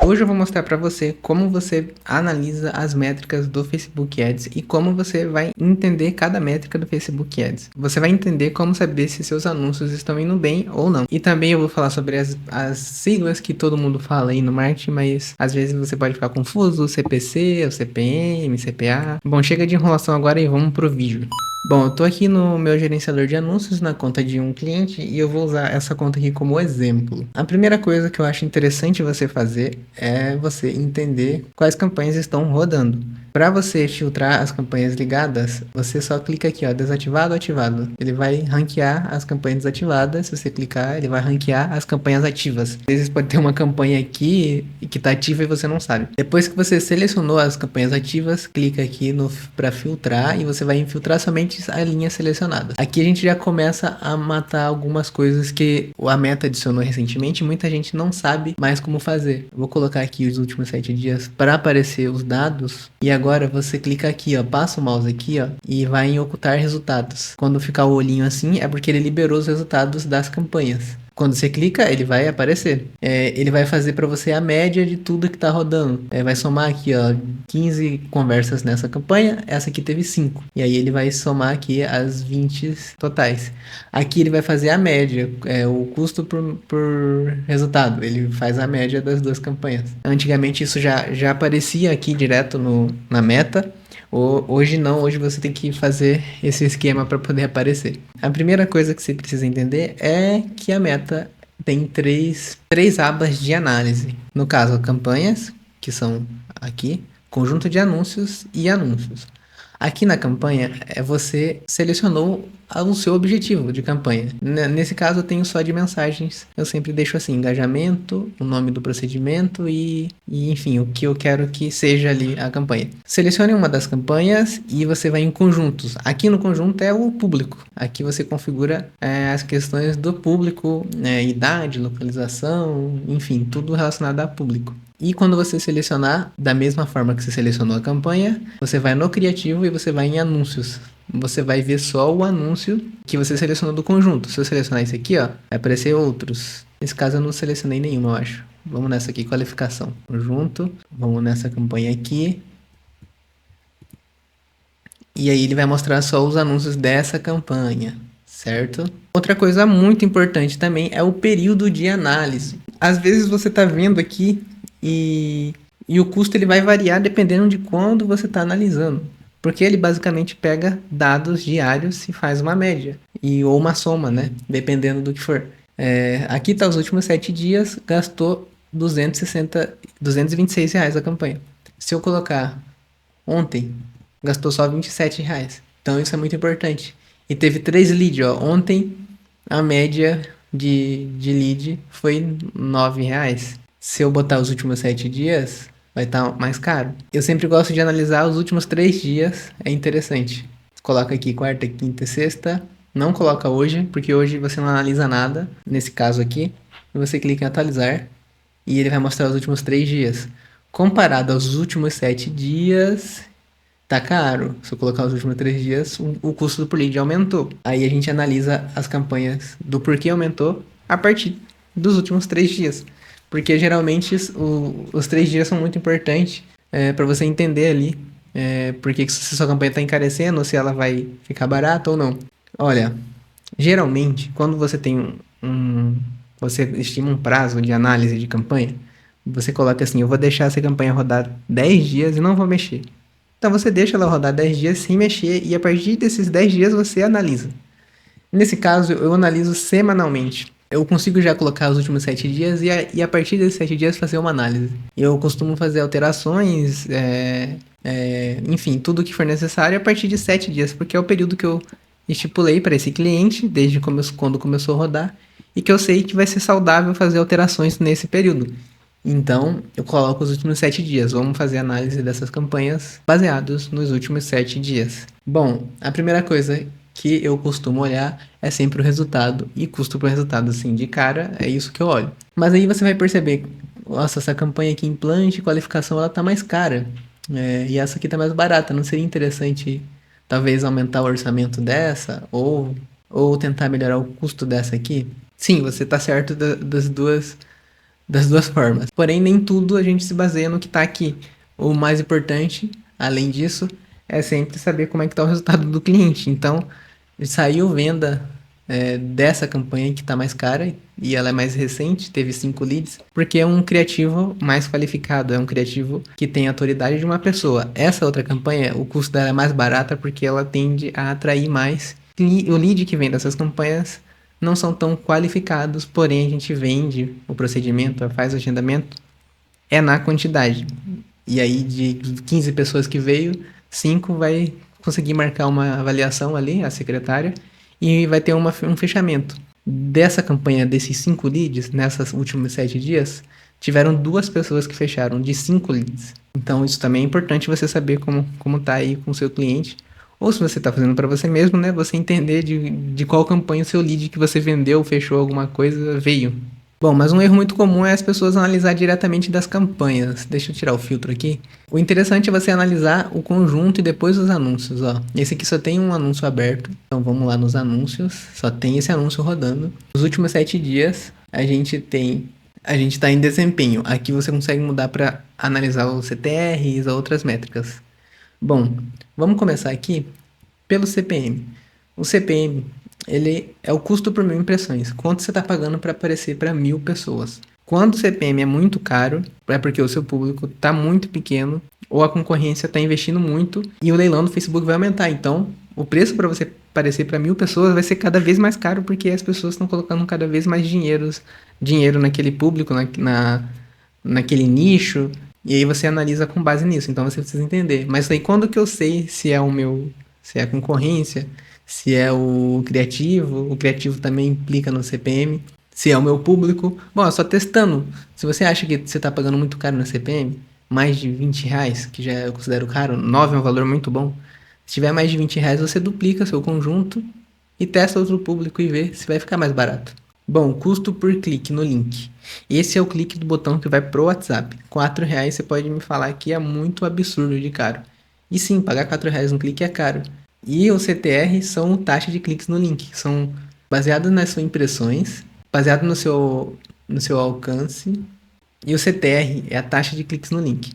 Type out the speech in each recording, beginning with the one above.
Hoje eu vou mostrar para você como você analisa as métricas do Facebook Ads e como você vai entender cada métrica do Facebook Ads. Você vai entender como saber se seus anúncios estão indo bem ou não. E também eu vou falar sobre as siglas que todo mundo fala aí no marketing, mas às vezes você pode ficar confuso, o CPC, o CPM, CPA. Bom, chega de enrolação agora e vamos pro vídeo. Bom, eu tô aqui no meu gerenciador de anúncios na conta de um cliente e eu vou usar essa conta aqui como exemplo. A primeira coisa que eu acho interessante você fazer é você entender quais campanhas estão rodando. Para você filtrar as campanhas ligadas, você só clica aqui, ó, desativado ou ativado. Ele vai ranquear as campanhas desativadas. Se você clicar, ele vai ranquear as campanhas ativas. Às vezes pode ter uma campanha aqui que está ativa e você não sabe. Depois que você selecionou as campanhas ativas, clica aqui no para filtrar e você vai filtrar somente a linha selecionada. Aqui a gente já começa a matar algumas coisas que a Meta adicionou recentemente e muita gente não sabe mais como fazer. Eu vou colocar aqui os últimos 7 dias para aparecer os dados e agora você clica aqui, ó, passa o mouse aqui, ó, e vai em ocultar resultados. Quando ficar o olhinho assim é porque ele liberou os resultados das campanhas. Quando você clica, ele vai aparecer. Ele vai fazer para você a média de tudo que está rodando. Vai somar aqui, ó, 15 conversas nessa campanha. Essa aqui teve 5. E aí ele vai somar aqui as 20 totais. Aqui ele vai fazer a média, o custo por resultado. Ele faz a média das duas campanhas. Antigamente isso já aparecia aqui direto na meta. Hoje não, hoje você tem que fazer esse esquema para poder aparecer. A primeira coisa que você precisa entender é que a Meta tem três abas de análise. No caso, campanhas, que são aqui, conjunto de anúncios e anúncios. Aqui na campanha, você selecionou o seu objetivo de campanha. Nesse caso, eu tenho só de mensagens. Eu sempre deixo assim, engajamento, o nome do procedimento e enfim, o que eu quero que seja ali a campanha. Selecione uma das campanhas e você vai em conjuntos. Aqui no conjunto é o público. Aqui você configura as questões do público, idade, localização, enfim, tudo relacionado a público. E quando você selecionar, da mesma forma que você selecionou a campanha, você vai no criativo e você vai em anúncios. Você vai ver só o anúncio que você selecionou do conjunto. Se eu selecionar esse aqui, ó, vai aparecer outros. Nesse caso eu não selecionei nenhuma, eu acho. Vamos nessa aqui, qualificação. Conjunto. Vamos nessa campanha aqui. E aí ele vai mostrar só os anúncios dessa campanha, certo? Outra coisa muito importante também é o período de análise. Às vezes você está vendo aqui e o custo ele vai variar dependendo de quando você está analisando. Porque ele basicamente pega dados diários e faz uma média. Ou uma soma, né? Dependendo do que for. Aqui está os últimos 7 dias, gastou R$226 a campanha. Se eu colocar ontem, gastou só R$27. Então isso é muito importante. E teve 3 leads, ó. Ontem a média de lead foi R$9. Se eu botar os últimos 7 dias, vai estar mais caro. Eu sempre gosto de analisar os últimos 3 dias, é interessante. Coloca aqui quarta, quinta e sexta. Não coloca hoje, porque hoje você não analisa nada, nesse caso aqui. E você clica em atualizar e ele vai mostrar os últimos 3 dias. Comparado aos últimos 7 dias, tá caro. Se eu colocar os últimos 3 dias, o custo por lead aumentou. Aí a gente analisa as campanhas do porquê aumentou a partir dos últimos 3 dias. Porque geralmente os 3 dias são muito importantes para você entender ali porque se sua campanha está encarecendo, ou se ela vai ficar barata ou não. Olha, geralmente, quando você tem você estima um prazo de análise de campanha, você coloca assim, eu vou deixar essa campanha rodar 10 dias e não vou mexer. Então você deixa ela rodar 10 dias sem mexer e a partir desses 10 dias você analisa. Nesse caso, eu analiso semanalmente. Eu consigo já colocar os últimos 7 dias e a partir desses 7 dias fazer uma análise. Eu costumo fazer alterações, enfim, tudo que for necessário a partir de 7 dias, porque é o período que eu estipulei para esse cliente, desde quando começou a rodar, e que eu sei que vai ser saudável fazer alterações nesse período. Então, eu coloco os últimos 7 dias. Vamos fazer análise dessas campanhas baseados nos últimos 7 dias. Bom, a primeira coisa que eu costumo olhar é sempre o resultado e custo por resultado, assim, de cara, é isso que eu olho. Mas aí você vai perceber, nossa, essa campanha aqui, implante, qualificação, ela tá mais cara, e essa aqui tá mais barata. Não seria interessante, talvez, aumentar o orçamento dessa, ou tentar melhorar o custo dessa aqui? Sim, você tá certo das duas das duas formas. Porém, nem tudo a gente se baseia no que está aqui. O mais importante, além disso, é sempre saber como é que está o resultado do cliente. Então, saiu venda dessa campanha que está mais cara e ela é mais recente, teve 5 leads, porque é um criativo mais qualificado, é um criativo que tem a autoridade de uma pessoa. Essa outra campanha, o custo dela é mais barata porque ela tende a atrair mais. E o lead que vem dessas campanhas não são tão qualificados, porém a gente vende o procedimento, faz o agendamento, é na quantidade. E aí de 15 pessoas que veio, 5 vai conseguir marcar uma avaliação ali, a secretária, e vai ter um fechamento. Dessa campanha, desses 5 leads, nessas últimos 7 dias, tiveram 2 pessoas que fecharam de 5 leads. Então isso também é importante você saber como tá aí com o seu cliente. Ou se você está fazendo para você mesmo, né? Você entender de qual campanha o seu lead que você vendeu, fechou alguma coisa, veio. Bom, mas um erro muito comum é as pessoas analisar diretamente das campanhas. Deixa eu tirar o filtro aqui. O interessante é você analisar o conjunto e depois os anúncios, ó. Esse aqui só tem um anúncio aberto. Então vamos lá nos anúncios. Só tem esse anúncio rodando. Nos últimos 7 dias, a gente está em desempenho. Aqui você consegue mudar para analisar os CTRs e outras métricas. Bom, vamos começar aqui pelo CPM. O CPM, ele é o custo por 1.000 impressões. Quanto você está pagando para aparecer para 1.000 pessoas? Quando o CPM é muito caro, é porque o seu público está muito pequeno ou a concorrência está investindo muito e o leilão do Facebook vai aumentar. Então, o preço para você aparecer para 1.000 pessoas vai ser cada vez mais caro porque as pessoas estão colocando cada vez mais dinheiro naquele público, naquele nicho. E aí você analisa com base nisso, então você precisa entender. Mas aí quando que eu sei se é a concorrência, se é o criativo também implica no CPM, se é o meu público. Bom, só testando. Se você acha que você está pagando muito caro no CPM, mais de R$ 20, que já eu considero caro, 9 é um valor muito bom. Se tiver mais de R$ 20, você duplica seu conjunto e testa outro público e vê se vai ficar mais barato. Bom, custo por clique no link. Esse é o clique do botão que vai pro WhatsApp. R$ 4 você pode me falar que é muito absurdo de caro. E sim, pagar R$ 4 um clique é caro. E o CTR são taxa de cliques no link. São baseados nas suas impressões, baseado no seu alcance. E o CTR é a taxa de cliques no link.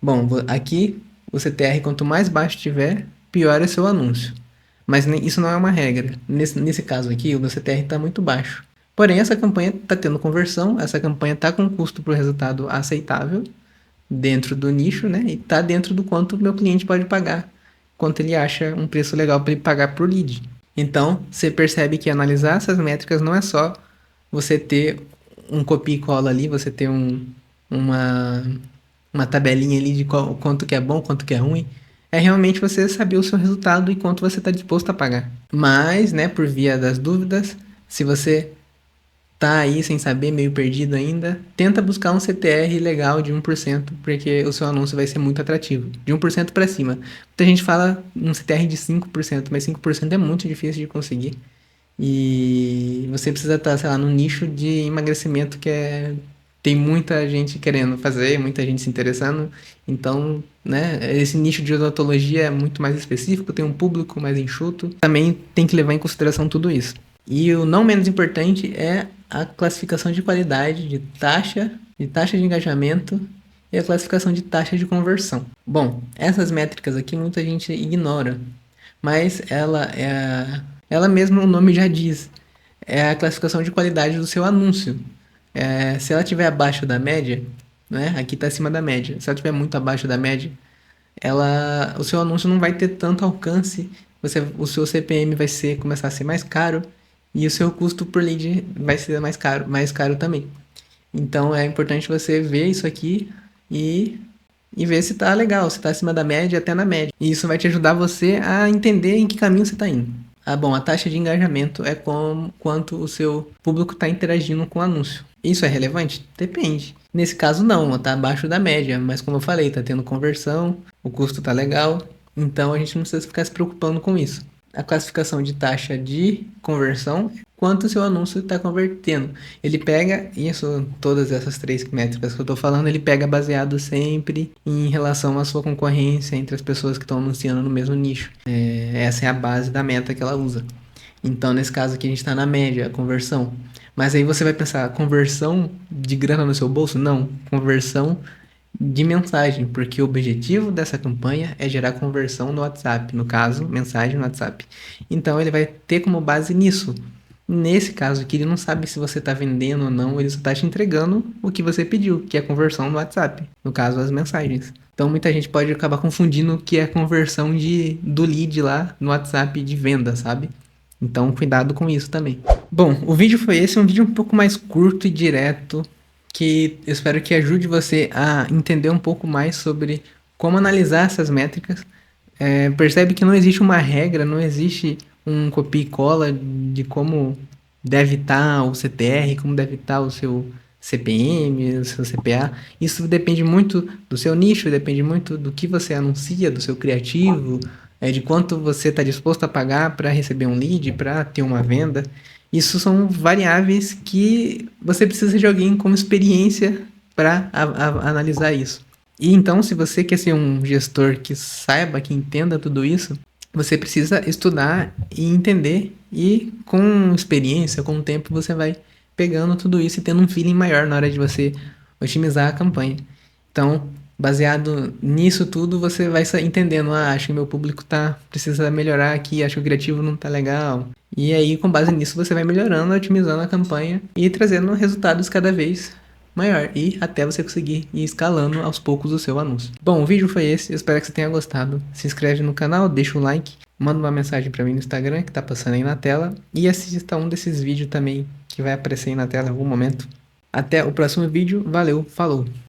Bom, aqui o CTR quanto mais baixo tiver, pior é seu anúncio. Mas isso não é uma regra. Nesse caso aqui, o meu CTR está muito baixo. Porém, essa campanha está tendo conversão, essa campanha está com custo para o resultado aceitável dentro do nicho, né? E está dentro do quanto o meu cliente pode pagar, quanto ele acha um preço legal para ele pagar por lead. Então, você percebe que analisar essas métricas não é só você ter um copia e cola ali, você ter uma tabelinha ali de quanto que é bom, quanto que é ruim. É realmente você saber o seu resultado e quanto você está disposto a pagar. Mas, né, por via das dúvidas, se você tá aí sem saber, meio perdido ainda, tenta buscar um CTR legal de 1%, porque o seu anúncio vai ser muito atrativo. De 1% para cima. Muita gente fala um CTR de 5%, mas 5% é muito difícil de conseguir. E você precisa estar, sei lá, no nicho de emagrecimento tem muita gente querendo fazer, muita gente se interessando. Então, né, esse nicho de odontologia é muito mais específico, tem um público mais enxuto. Também tem que levar em consideração tudo isso. E o não menos importante é a classificação de qualidade, de taxa de engajamento e a classificação de taxa de conversão. Bom, essas métricas aqui muita gente ignora, mas ela mesma, o nome já diz, é a classificação de qualidade do seu anúncio. Se ela estiver abaixo da média, né, aqui está acima da média, se ela estiver muito abaixo da média, o seu anúncio não vai ter tanto alcance, o seu CPM vai começar a ser mais caro, e o seu custo por lead vai ser mais caro também. Então é importante você ver isso aqui e ver se tá legal, se tá acima da média, até na média. E isso vai te ajudar você a entender em que caminho você tá indo. Bom, a taxa de engajamento é quanto o seu público está interagindo com o anúncio. Isso é relevante? Depende. Nesse caso não, tá abaixo da média, mas como eu falei, tá tendo conversão, o custo tá legal, então a gente não precisa ficar se preocupando com isso. A classificação de taxa de conversão, quanto o seu anúncio está convertendo. Ele pega isso, todas essas 3 métricas que eu estou falando, ele pega baseado sempre em relação à sua concorrência entre as pessoas que estão anunciando no mesmo nicho. Essa é a base da meta que ela usa. Então, nesse caso aqui, a gente está na média, a conversão. Mas aí você vai pensar, conversão de grana no seu bolso? Não, conversão de mensagem, porque o objetivo dessa campanha é gerar conversão no WhatsApp, no caso, mensagem no WhatsApp. Então ele vai ter como base nisso. Nesse caso aqui, ele não sabe se você está vendendo ou não, ele só está te entregando o que você pediu, que é a conversão no WhatsApp, no caso, as mensagens. Então muita gente pode acabar confundindo o que é a conversão do lead lá no WhatsApp de venda, sabe? Então cuidado com isso também. Bom, o vídeo foi esse, um vídeo um pouco mais curto e direto, que eu espero que ajude você a entender um pouco mais sobre como analisar essas métricas. Percebe que não existe uma regra, não existe um copia e cola de como deve estar o CTR, como deve estar o seu CPM, o seu CPA. Isso depende muito do seu nicho, depende muito do que você anuncia, do seu criativo, de quanto você está disposto a pagar para receber um lead, para ter uma venda. Isso são variáveis que você precisa de alguém com experiência para analisar isso. E então, se você quer ser um gestor que saiba, que entenda tudo isso, você precisa estudar e entender, e com experiência, com o tempo, você vai pegando tudo isso e tendo um feeling maior na hora de você otimizar a campanha. Então, baseado nisso tudo, você vai entendendo, acho que meu público precisa melhorar aqui, acho que o criativo não tá legal. E aí, com base nisso, você vai melhorando, otimizando a campanha e trazendo resultados cada vez maior, e até você conseguir ir escalando aos poucos o seu anúncio. Bom, o vídeo foi esse, eu espero que você tenha gostado. Se inscreve no canal, deixa o like, manda uma mensagem para mim no Instagram, que tá passando aí na tela, e assista um desses vídeos também, que vai aparecer aí na tela em algum momento. Até o próximo vídeo, valeu, falou!